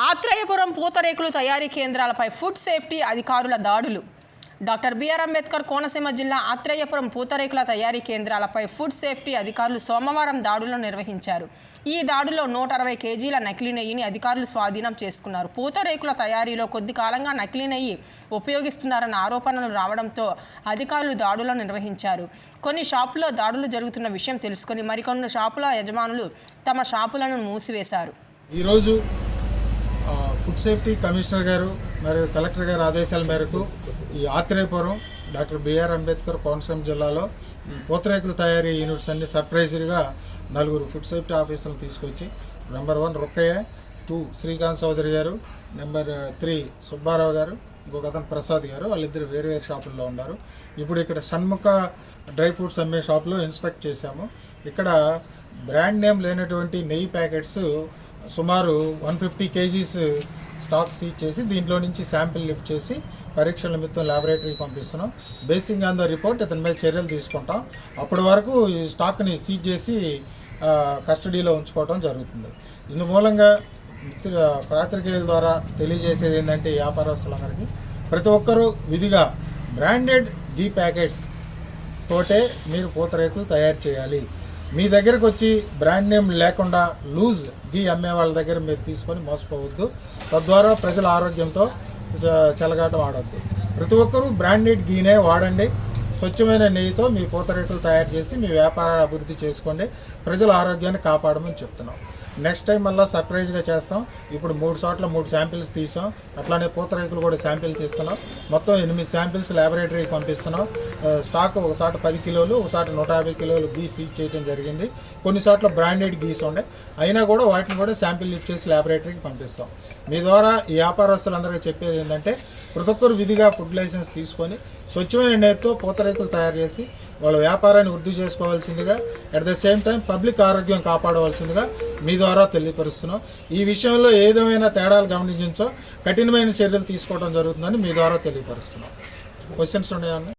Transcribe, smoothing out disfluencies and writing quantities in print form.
ఆత్రేయపురం పూతరేకులు తయారీ కేంద్రాలపై food safety అధికారుల దాడులు. డాక్టర్ బిఆర్ అంబేద్కర్ కోనసీమ జిల్లా ఆత్రేయపురం పూతరేకుల తయారీ కేంద్రాలపై ఫుడ్ సేఫ్టీ అధికారులు సోమవారం దాడులు నిర్వహించారు. ఈ దాడిలో 160 కేజీల నకిలీ నెయ్యిని అధికారులు స్వాధీనం చేసుకున్నారు. పూతరేకుల తయారీలో కొద్ది కాలంగా నకిలీ నెయ్యి ఉపయోగిస్తున్నారన్న ఆరోపణలు రావడంతో అధికారులు దాడులు నిర్వహించారు. కొన్ని షాపుల్లో దాడులు జరుగుతున్న విషయం తెలుసుకొని మరికొన్ని షాపుల యజమానులు తమ షాపులను మూసివేశారు. ఈరోజు ఫుడ్ సేఫ్టీ కమిషనర్ గారు మరియు కలెక్టర్ గారి ఆదేశాల మేరకు ఈ ఆత్రేయపురం డాక్టర్ బిఆర్ అంబేద్కర్ కోనసీమ జిల్లాలో ఈ పూతరేకుల తయారీ యూనిట్స్ అన్ని సర్ప్రైజ్గా 4 ఫుడ్ సేఫ్టీ ఆఫీసర్లు తీసుకొచ్చి నెంబర్ 1 రుక్కయ్య, 2 శ్రీకాంత్ చౌదరి గారు, నెంబర్ 3 సుబ్బారావు గారు, ఇంకొక అతను ప్రసాద్ గారు, వాళ్ళిద్దరు వేరే షాపుల్లో ఉన్నారు. ఇప్పుడు ఇక్కడ షణ్ముఖ డ్రై ఫ్రూట్స్ అమ్మే షాప్లో ఇన్స్పెక్ట్ చేశాము. ఇక్కడ బ్రాండ్ నేమ్ లేనటువంటి నెయ్యి ప్యాకెట్స్ సుమారు 150 కేజీస్ స్టాక్ సీజ్ చేసి దీంట్లో నుంచి శాంపిల్ లిఫ్ట్ చేసి పరీక్షల నిమిత్తం ల్యాబొరేటరీకి పంపిస్తున్నాం. బేసింగ్ ఆన్ ద రిపోర్ట్ ఇతని మీద చర్యలు తీసుకుంటాం. అప్పటి వరకు ఈ స్టాక్ని సీజ్ చేసి కస్టడీలో ఉంచుకోవడం జరుగుతుంది. ఇందు మూలంగా పాత్రికేయుల ద్వారా తెలియజేసేది ఏంటంటే వ్యాపారస్తులందరికీ ప్రతి ఒక్కరూ విధిగా బ్రాండెడ్ గీ ప్యాకెట్స్ తోటే మీరు పూతరేకులు తయారు చేయాలి. మీ దగ్గరకు వచ్చి బ్రాండ్ నేమ్ లేకుండా లూజ్ గీ అమ్మే వాళ్ళ దగ్గర మీరు తీసుకొని మోసపోవద్దు. తద్వారా ప్రజల ఆరోగ్యంతో చెలగాటం ఆడొద్దు. ప్రతి ఒక్కరూ బ్రాండెడ్ గీనే వాడండి. స్వచ్ఛమైన నెయ్యితో మీ పూతరేకులు తయారు చేసి మీ వ్యాపారాన్ని అభివృద్ధి చేసుకోండి. ప్రజల ఆరోగ్యాన్ని కాపాడమని చెప్తున్నాం. నెక్స్ట్ టైం మళ్ళీ సర్ప్రైజ్గా చేస్తాం. ఇప్పుడు 3 చోట్ల 3 శాంపిల్స్ తీసాం. అట్లానే పూతరేకులు కూడా శాంపిల్ తీస్తున్నాం. మొత్తం 8 శాంపిల్స్ ల్యాబొరేటరీకి పంపిస్తున్నాం. స్టాక్ ఒకసారి 10 కిలోలు, ఒకసారి 150 కిలోలు గీ సీజ్ చేయడం జరిగింది. కొన్ని చోట్ల బ్రాండెడ్ గీస్ ఉండే అయినా కూడా వాటిని కూడా శాంపిల్ లిఫ్ట్ చేసి ల్యాబొరేటరీకి పంపిస్తాం. మీ ద్వారా ఈ వ్యాపారస్తులందరికీ చెప్పేది ఏంటంటే ప్రతి ఒక్కరు విధిగా ఫుడ్ లైసెన్స్ తీసుకొని స్వచ్ఛమైన నెయ్యితో పూతరేకులు తయారు చేసి వాళ్ళ వ్యాపారాన్ని వృద్ధి చేసుకోవాల్సిందిగా, at the same time public ఆరోగ్యం కాపాడవలసిందిగా మీ ద్వారా తెలియపరుస్తున్నాం. ఈ విషయంలో ఏదేమైనా తేడాలు గమనించో కఠినమైన చర్యలు తీసుకోవడం జరుగుతుందని మీ ద్వారా తెలియపరుస్తున్నాం. క్వశ్చన్స్ ఉన్నాయా?